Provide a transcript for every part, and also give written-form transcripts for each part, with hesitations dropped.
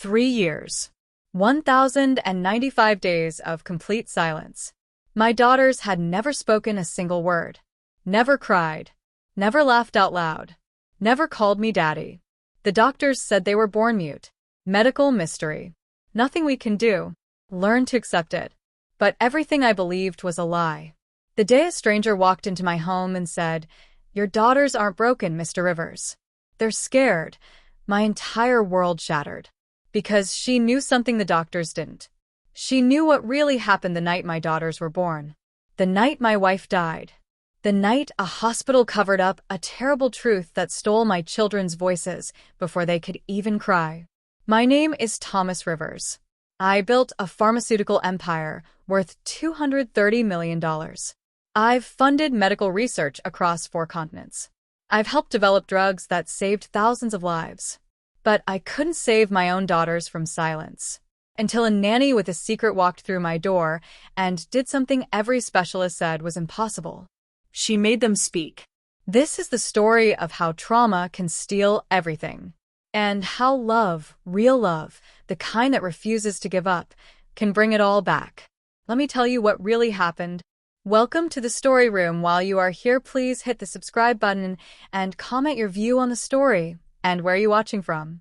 3 years. 1,095 days of complete silence. My daughters had never spoken a single word. Never cried. Never laughed out loud. Never called me daddy. The doctors said they were born mute. Medical mystery. Nothing we can do. Learn to accept it. But everything I believed was a lie. The day a stranger walked into my home and said, "Your daughters aren't broken, Mr. Rivers. They're scared," my entire world shattered. Because she knew something the doctors didn't. She knew what really happened the night my daughters were born. The night my wife died. The night a hospital covered up a terrible truth that stole my children's voices before they could even cry. My name is Thomas Rivers. I built a pharmaceutical empire worth $230 million. I've funded medical research across 4 continents. I've helped develop drugs that saved thousands of lives. But I couldn't save my own daughters from silence. Until a nanny with a secret walked through my door and did something every specialist said was impossible. She made them speak. This is the story of how trauma can steal everything. And how love, real love, the kind that refuses to give up, can bring it all back. Let me tell you what really happened. Welcome to the story room. While you are here, please hit the subscribe button and comment your view on the story and where you're watching from.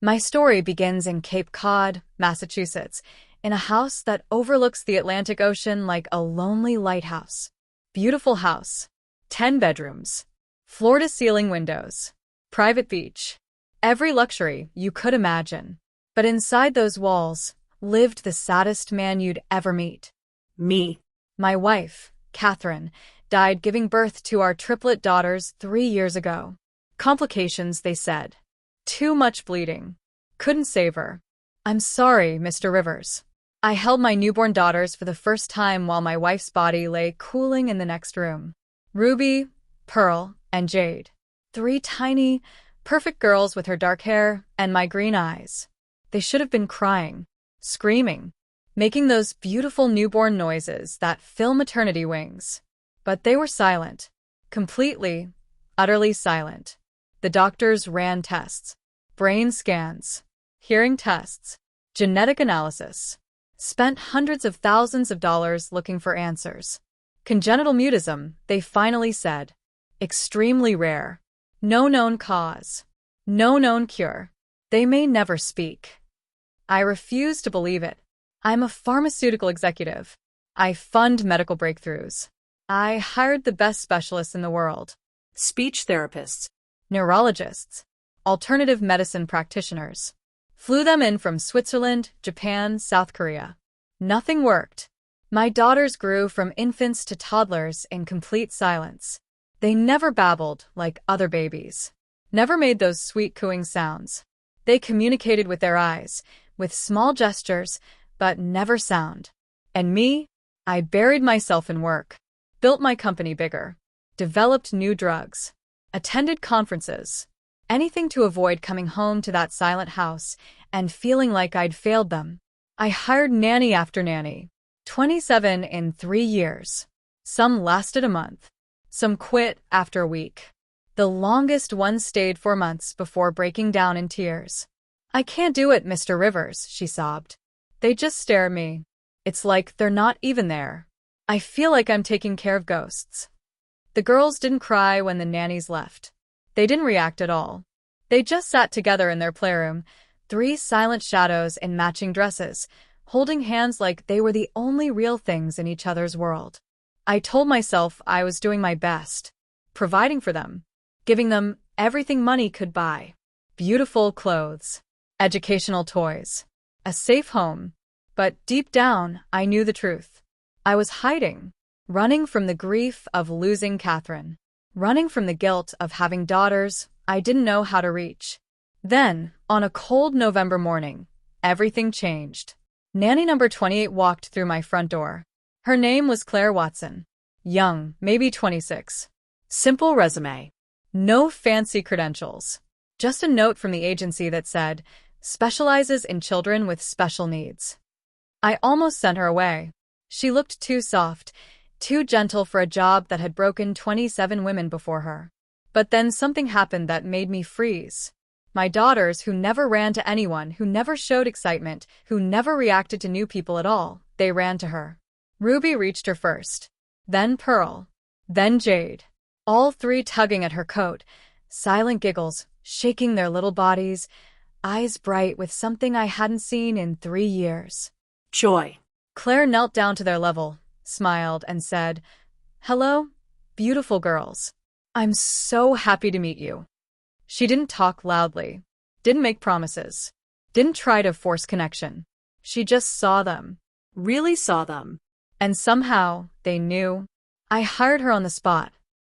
My story begins in Cape Cod, Massachusetts, in a house that overlooks the Atlantic Ocean like a lonely lighthouse. Beautiful house. 10 bedrooms. Floor-to-ceiling windows. Private beach. Every luxury you could imagine. But inside those walls lived the saddest man you'd ever meet. Me. My wife, Catherine, died giving birth to our triplet daughters 3 years ago. Complications, they said. Too much bleeding. Couldn't save her. I'm sorry, Mr. Rivers. I held my newborn daughters for the first time while my wife's body lay cooling in the next room. Ruby, Pearl, and Jade. 3 tiny, perfect girls with her dark hair and my green eyes. They should have been crying, screaming, making those beautiful newborn noises that fill maternity wings. But they were silent. Completely, utterly silent. The doctors ran tests, brain scans, hearing tests, genetic analysis, spent hundreds of thousands of dollars looking for answers. Congenital mutism, they finally said. Extremely rare. No known cause. No known cure. They may never speak. I refuse to believe it. I'm a pharmaceutical executive. I fund medical breakthroughs. I hired the best specialists in the world. Speech therapists, neurologists, alternative medicine practitioners. Flew them in from Switzerland, Japan, South Korea. Nothing worked. My daughters grew from infants to toddlers in complete silence. They never babbled like other babies. Never made those sweet cooing sounds. They communicated with their eyes, with small gestures, but never sound. And me? I buried myself in work. Built my company bigger. Developed new drugs. Attended conferences. Anything to avoid coming home to that silent house and feeling like I'd failed them. I hired nanny after nanny. 27 in 3 years. Some lasted a month. Some quit after a week. The longest one stayed 4 months before breaking down in tears. "I can't do it, Mr. Rivers," she sobbed. "They just stare at me. It's like they're not even there. I feel like I'm taking care of ghosts." The girls didn't cry when the nannies left. They didn't react at all. They just sat together in their playroom, 3 silent shadows in matching dresses, holding hands like they were the only real things in each other's world. I told myself I was doing my best, providing for them, giving them everything money could buy. Beautiful clothes, educational toys, a safe home. But deep down, I knew the truth. I was hiding. Running from the grief of losing Catherine. Running from the guilt of having daughters I didn't know how to reach. Then, on a cold November morning, everything changed. Nanny number 28 walked through my front door. Her name was Claire Watson. Young, maybe 26. Simple resume. No fancy credentials. Just a note from the agency that said, "Specializes in children with special needs." I almost sent her away. She looked too soft, too gentle for a job that had broken 27 women before her. But then something happened that made me freeze. My daughters, who never ran to anyone, who never showed excitement, who never reacted to new people at all, they ran to her. Ruby reached her first. Then Pearl. Then Jade. All three tugging at her coat, silent giggles, shaking their little bodies, eyes bright with something I hadn't seen in 3 years. Joy. Claire knelt down to their level, smiled, and said, "Hello, beautiful girls. I'm so happy to meet you." She didn't talk loudly, didn't make promises, didn't try to force connection. She just saw them. Really saw them. And somehow, they knew. I hired her on the spot.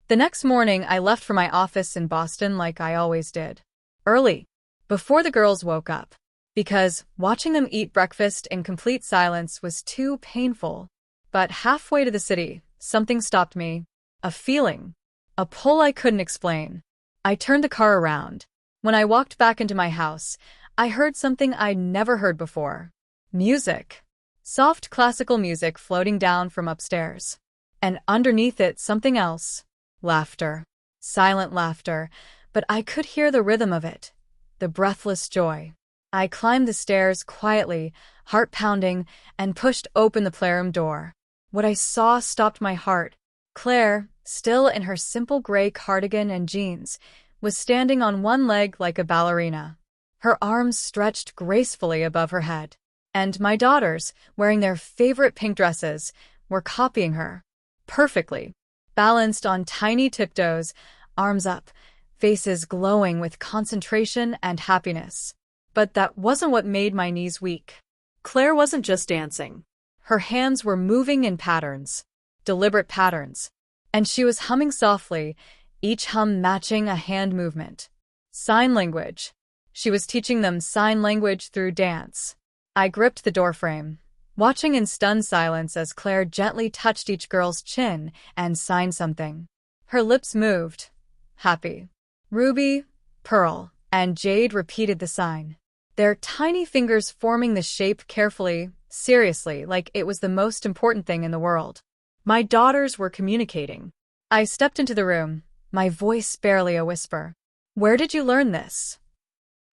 The next morning, I left for my office in Boston like I always did. Early, before the girls woke up. Because watching them eat breakfast in complete silence was too painful. But halfway to the city, something stopped me. A feeling. A pull I couldn't explain. I turned the car around. When I walked back into my house, I heard something I'd never heard before. Music. Soft classical music floating down from upstairs. And underneath it, something else. Laughter. Silent laughter, but I could hear the rhythm of it. The breathless joy. I climbed the stairs quietly, heart pounding, and pushed open the playroom door. What I saw stopped my heart. Claire, still in her simple gray cardigan and jeans, was standing on one leg like a ballerina. Her arms stretched gracefully above her head. And my daughters, wearing their favorite pink dresses, were copying her. Perfectly. Balanced on tiny tiptoes, arms up, faces glowing with concentration and happiness. But that wasn't what made my knees weak. Claire wasn't just dancing. Her hands were moving in patterns, deliberate patterns. And she was humming softly, each hum matching a hand movement. Sign language. She was teaching them sign language through dance. I gripped the doorframe, watching in stunned silence as Claire gently touched each girl's chin and signed something. Her lips moved. Happy. Ruby, Pearl, and Jade repeated the sign. Their tiny fingers forming the shape carefully, seriously, like it was the most important thing in the world. My daughters were communicating. I stepped into the room, my voice barely a whisper. "Where did you learn this?"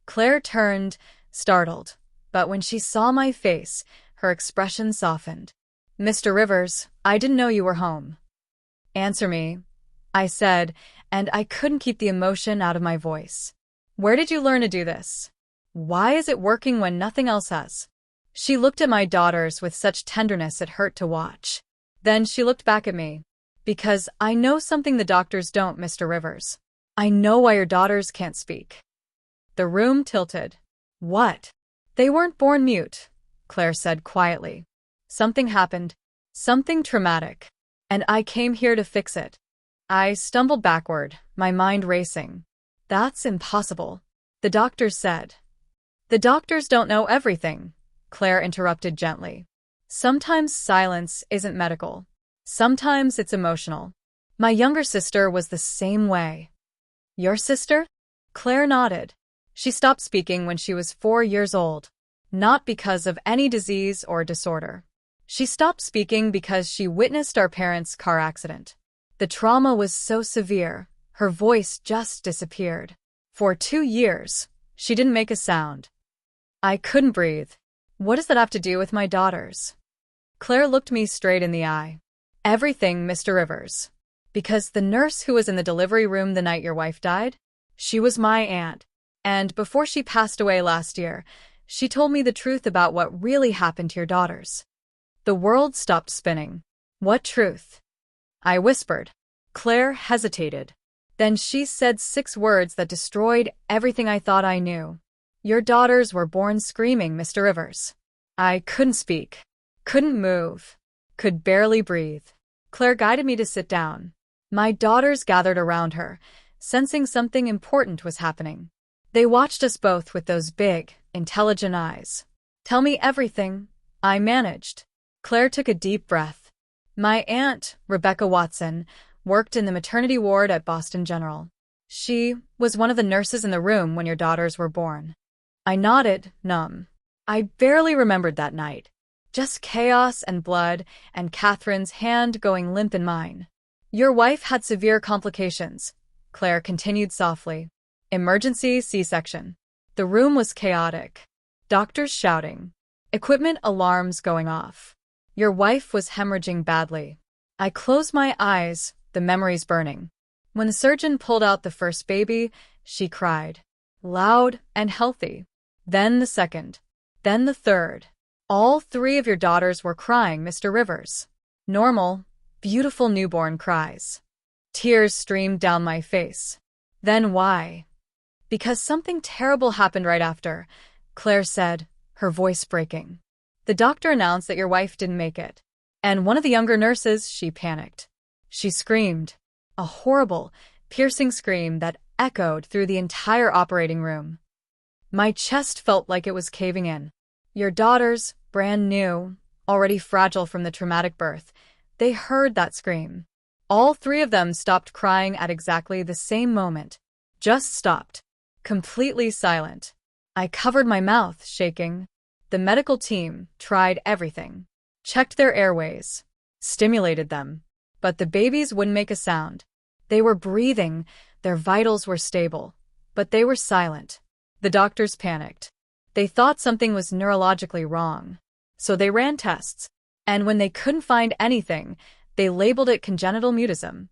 Claire turned, startled, but when she saw my face, her expression softened. "Mr. Rivers, I didn't know you were home." "Answer me," I said, and I couldn't keep the emotion out of my voice. "Where did you learn to do this? Why is it working when nothing else has?" She looked at my daughters with such tenderness it hurt to watch. Then she looked back at me. "Because I know something the doctors don't, Mr. Rivers. I know why your daughters can't speak." The room tilted. "What?" "They weren't born mute," Claire said quietly. "Something happened. Something traumatic. And I came here to fix it." I stumbled backward, my mind racing. "That's impossible," the doctors said. "The doctors don't know everything," Claire interrupted gently. "Sometimes silence isn't medical. Sometimes it's emotional. My younger sister was the same way." "Your sister?" Claire nodded. "She stopped speaking when she was 4 years old. Not because of any disease or disorder. She stopped speaking because she witnessed our parents' car accident. The trauma was so severe, her voice just disappeared. For 2 years, she didn't make a sound. I couldn't breathe. What does that have to do with my daughters?" Claire looked me straight in the eye. "Everything, Mr. Rivers. Because the nurse who was in the delivery room the night your wife died, she was my aunt. And before she passed away last year, she told me the truth about what really happened to your daughters." The world stopped spinning. "What truth?" I whispered. Claire hesitated. Then she said 6 words that destroyed everything I thought I knew. "Your daughters were born screaming, Mr. Rivers." I couldn't speak, couldn't move, could barely breathe. Claire guided me to sit down. My daughters gathered around her, sensing something important was happening. They watched us both with those big, intelligent eyes. "Tell me everything," I managed. Claire took a deep breath. "My aunt, Rebecca Watson, worked in the maternity ward at Boston General. She was one of the nurses in the room when your daughters were born." I nodded, numb. I barely remembered that night. Just chaos and blood, and Catherine's hand going limp in mine. "Your wife had severe complications," Claire continued softly. "Emergency C-section. The room was chaotic. Doctors shouting. Equipment alarms going off. Your wife was hemorrhaging badly. I closed my eyes, the memories burning. When the surgeon pulled out the first baby, she cried. Loud and healthy. Then the second. Then the third. All three of your daughters were crying, Mr. Rivers. Normal, beautiful newborn cries. Tears streamed down my face. Then why? Because something terrible happened right after, Claire said, her voice breaking. The doctor announced that your wife didn't make it. And one of the younger nurses, she panicked. She screamed. A horrible, piercing scream that echoed through the entire operating room. My chest felt like it was caving in. Your daughters, brand new, already fragile from the traumatic birth, they heard that scream. All three of them stopped crying at exactly the same moment. Just stopped. Completely silent. I covered my mouth, shaking. The medical team tried everything. Checked their airways. Stimulated them. But the babies wouldn't make a sound. They were breathing, their vitals were stable. But they were silent. The doctors panicked. They thought something was neurologically wrong. So they ran tests. And when they couldn't find anything, they labeled it congenital mutism.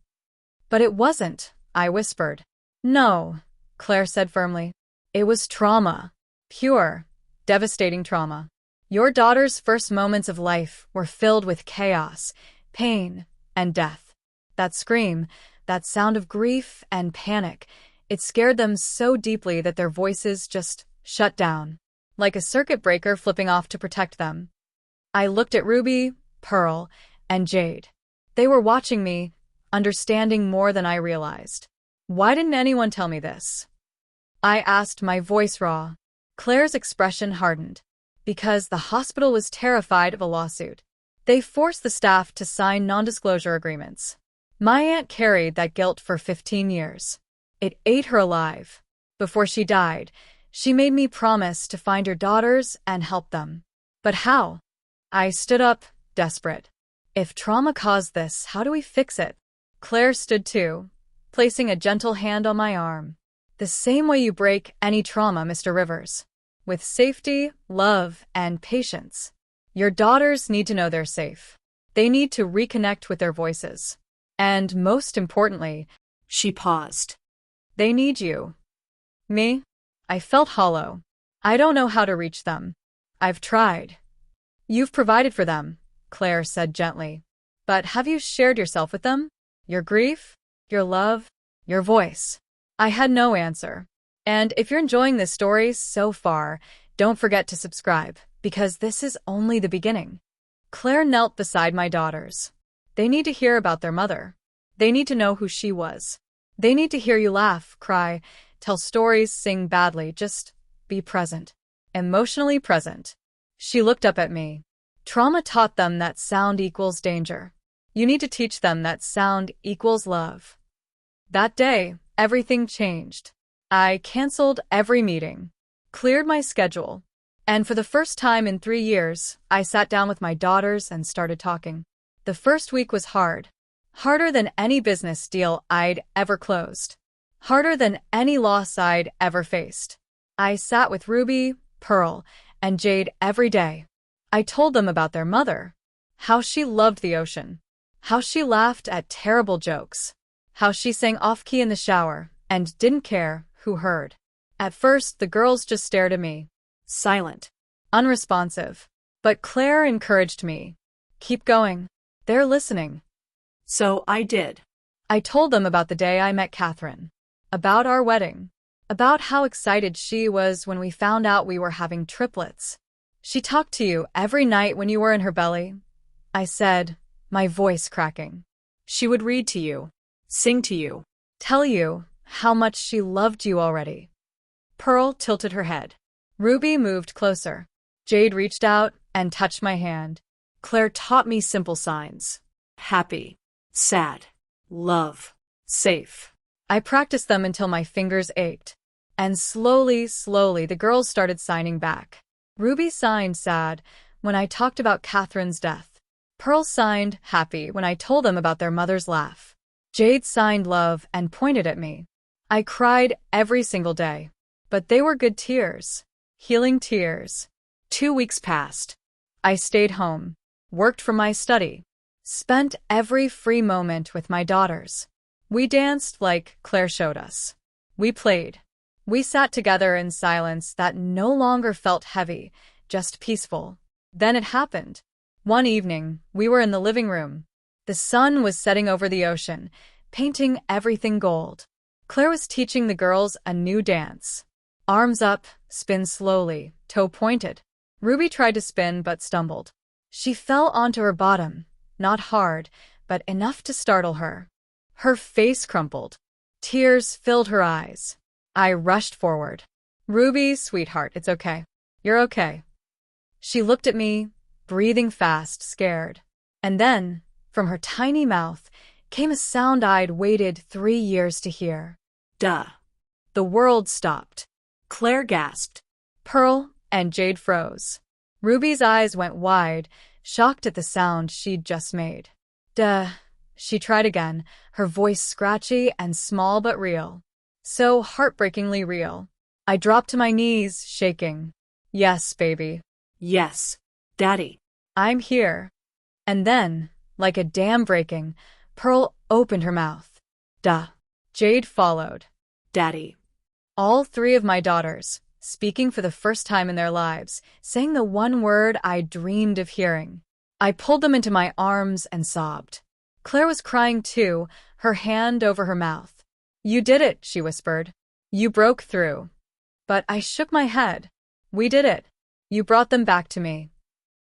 But it wasn't, I whispered. No, Claire said firmly. It was trauma. Pure, devastating trauma. Your daughter's first moments of life were filled with chaos, pain, and death. That scream, that sound of grief and panic, it scared them so deeply that their voices just shut down, like a circuit breaker flipping off to protect them. I looked at Ruby, Pearl, and Jade. They were watching me, understanding more than I realized. Why didn't anyone tell me this? I asked, my voice raw. Claire's expression hardened. Because the hospital was terrified of a lawsuit. They forced the staff to sign non-disclosure agreements. My aunt carried that guilt for 15 years. It ate her alive. Before she died, she made me promise to find her daughters and help them. But how? I stood up, desperate. If trauma caused this, how do we fix it? Claire stood too, placing a gentle hand on my arm. The same way you break any trauma, Mr. Rivers. With safety, love, and patience. Your daughters need to know they're safe. They need to reconnect with their voices. And most importantly, She paused. they need you. Me? I felt hollow. I don't know how to reach them. I've tried. You've provided for them, Claire said gently. But have you shared yourself with them? Your grief? Your love? Your voice? I had no answer. And if you're enjoying this story so far, don't forget to subscribe, because this is only the beginning. Claire knelt beside my daughters. They need to hear about their mother. They need to know who she was. They need to hear you laugh, cry, tell stories, sing badly, just be present. Emotionally present. She looked up at me. Trauma taught them that sound equals danger. You need to teach them that sound equals love. That day, everything changed. I canceled every meeting, cleared my schedule, and for the first time in 3 years, I sat down with my daughters and started talking. The first week was hard. Harder than any business deal I'd ever closed. Harder than any loss I'd ever faced. I sat with Ruby, Pearl, and Jade every day. I told them about their mother, how she loved the ocean, how she laughed at terrible jokes, how she sang off-key in the shower and didn't care who heard. At first, the girls just stared at me, Silent. unresponsive. But Claire encouraged me. Keep going. They're listening. So I did. I told them about the day I met Catherine, about our wedding, about how excited she was when we found out we were having triplets. She talked to you every night when you were in her belly, I said, my voice cracking. She would read to you, sing to you. Tell you how much she loved you already. Pearl tilted her head. Ruby moved closer. Jade reached out and touched my hand. Claire taught me simple signs. Happy, sad, love, safe. I practiced them until my fingers ached. And slowly, the girls started signing back. Ruby signed sad when I talked about Catherine's death. Pearl signed happy when I told them about their mother's laugh. Jade signed love and pointed at me. I cried every single day. But they were good tears. Healing tears. 2 weeks passed. I stayed home, worked from my study, spent every free moment with my daughters. We danced like Claire showed us. We played. We sat together in silence that no longer felt heavy, just peaceful. Then it happened. One evening, we were in the living room. The sun was setting over the ocean, painting everything gold. Claire was teaching the girls a new dance. Arms up, spin slowly, toe pointed. Ruby tried to spin but stumbled. She fell onto her bottom, not hard, but enough to startle her. Her face crumpled. Tears filled her eyes. I rushed forward. "Ruby, sweetheart, it's okay. You're okay." She looked at me, breathing fast, scared. And then, from her tiny mouth, came a sound I'd waited 3 years to hear. Duh. The world stopped. Claire gasped. Pearl and Jade froze. Ruby's eyes went wide, shocked at the sound she'd just made. Duh. She tried again, her voice scratchy and small but real. So heartbreakingly real. I dropped to my knees, shaking. "Yes, baby. Yes, Daddy. I'm here." And then, like a dam breaking, Pearl opened her mouth. Duh. Jade followed. Daddy. All 3 of my daughters, speaking for the first time in their lives, saying the one word I dreamed of hearing. I pulled them into my arms and sobbed. Claire was crying too, her hand over her mouth. "You did it," she whispered. "You broke through." But I shook my head. "We did it. You brought them back to me."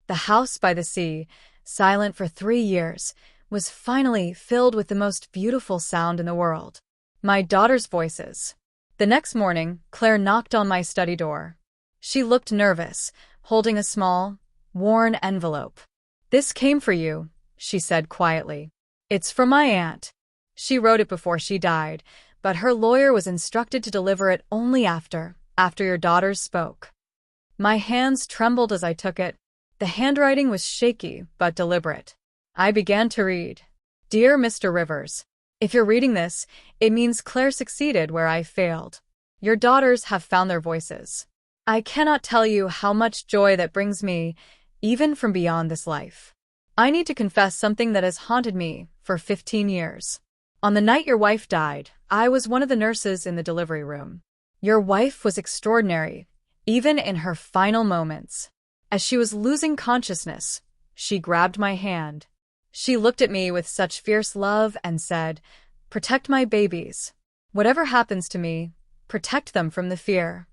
The house by the sea, silent for 3 years, was finally filled with the most beautiful sound in the world. My daughters' voices. The next morning, Claire knocked on my study door. She looked nervous, holding a small, worn envelope. "This came for you," she said quietly. "It's from my aunt. She wrote it before she died, but her lawyer was instructed to deliver it only after your daughters spoke." My hands trembled as I took it. The handwriting was shaky but deliberate. I began to read. "Dear Mr. Rivers, if you're reading this, it means Claire succeeded where I failed. Your daughters have found their voices. I cannot tell you how much joy that brings me, even from beyond this life. I need to confess something that has haunted me for 15 years. On the night your wife died, I was one of the nurses in the delivery room. Your wife was extraordinary, even in her final moments. As she was losing consciousness, she grabbed my hand. She looked at me with such fierce love and said, 'Protect my babies. Whatever happens to me, protect them from the fear.'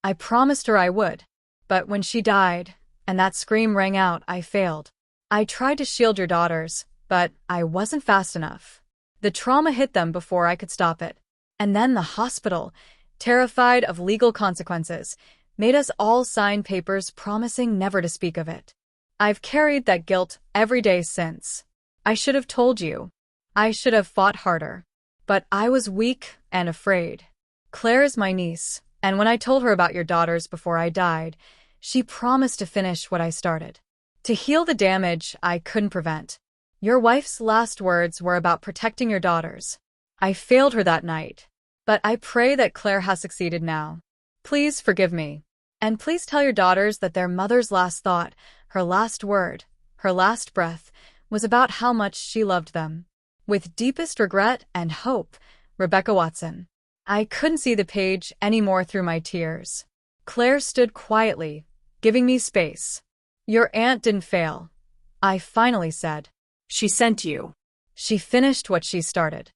I promised her I would. But when she died, and that scream rang out, I failed. I tried to shield your daughters, but I wasn't fast enough. The trauma hit them before I could stop it. And then the hospital, terrified of legal consequences, made us all sign papers promising never to speak of it. I've carried that guilt every day since. I should have told you. I should have fought harder. But I was weak and afraid. Claire is my niece, and when I told her about your daughters before I died, she promised to finish what I started. To heal the damage I couldn't prevent. Your wife's last words were about protecting your daughters. I failed her that night. But I pray that Claire has succeeded now. Please forgive me. And please tell your daughters that their mother's last thought, her last word, her last breath, was about how much she loved them. With deepest regret and hope, Rebecca Watson." I couldn't see the page anymore through my tears. Claire stood quietly, giving me space. "Your aunt didn't fail," I finally said. She sent you. She finished what she started.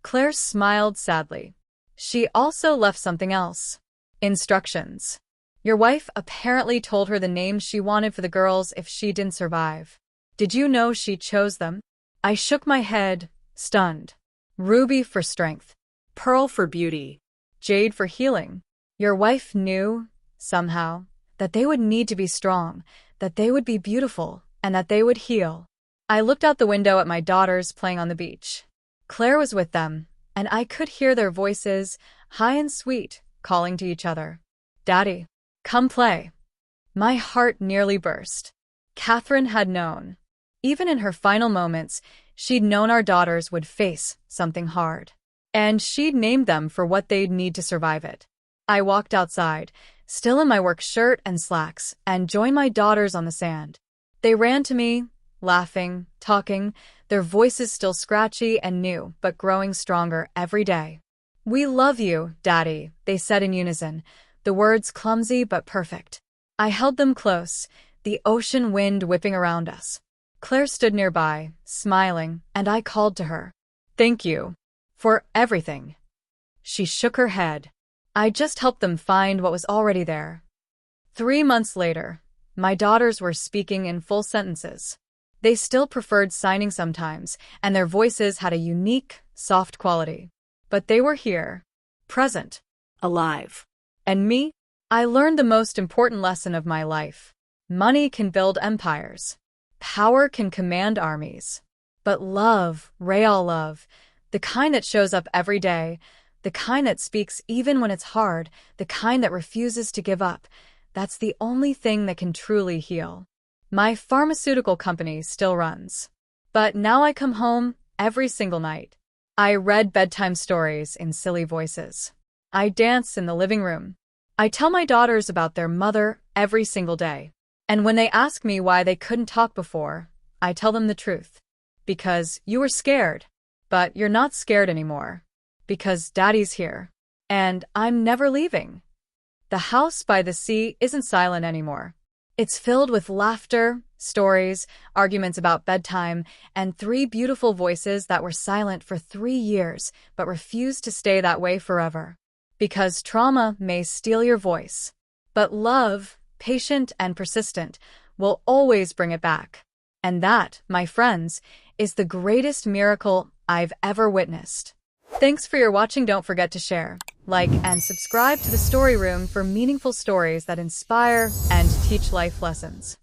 Claire smiled sadly. "She also left something else. Instructions. Your wife apparently told her the names she wanted for the girls if she didn't survive. Did you know she chose them?" I shook my head, stunned. "Ruby for strength. Pearl for beauty. Jade for healing. Your wife knew, somehow, that they would need to be strong, that they would be beautiful, and that they would heal." I looked out the window at my daughters playing on the beach. Claire was with them, and I could hear their voices, high and sweet, calling to each other. "Daddy, come play." My heart nearly burst. Catherine had known. Even in her final moments, she'd known our daughters would face something hard. And she'd named them for what they'd need to survive it. I walked outside, still in my work shirt and slacks, and joined my daughters on the sand. They ran to me, laughing, talking, their voices still scratchy and new, but growing stronger every day. "We love you, Daddy," they said in unison, the words clumsy but perfect. I held them close, the ocean wind whipping around us. Claire stood nearby, smiling, and I called to her. "Thank you. For everything." She shook her head. I just helped them find what was already there. 3 months later, my daughters were speaking in full sentences. They still preferred signing sometimes, and their voices had a unique, soft quality. But they were here, present, Alive. and me? I learned the most important lesson of my life. Money can build empires. Power can command armies. But love, real love, the kind that shows up every day, the kind that speaks even when it's hard, the kind that refuses to give up, that's the only thing that can truly heal. My pharmaceutical company still runs. But now I come home every single night. I read bedtime stories in silly voices. I dance in the living room. I tell my daughters about their mother every single day. And when they ask me why they couldn't talk before, I tell them the truth. Because you were scared. But you're not scared anymore. Because Daddy's here. And I'm never leaving. The house by the sea isn't silent anymore. It's filled with laughter, stories, arguments about bedtime, and 3 beautiful voices that were silent for 3 years but refused to stay that way forever. Because trauma may steal your voice, but love, patient and persistent, will always bring it back. And that, my friends, is the greatest miracle I've ever witnessed. Thanks for your watching. Don't forget to share, like, and subscribe to the Story Room for meaningful stories that inspire and teach life lessons.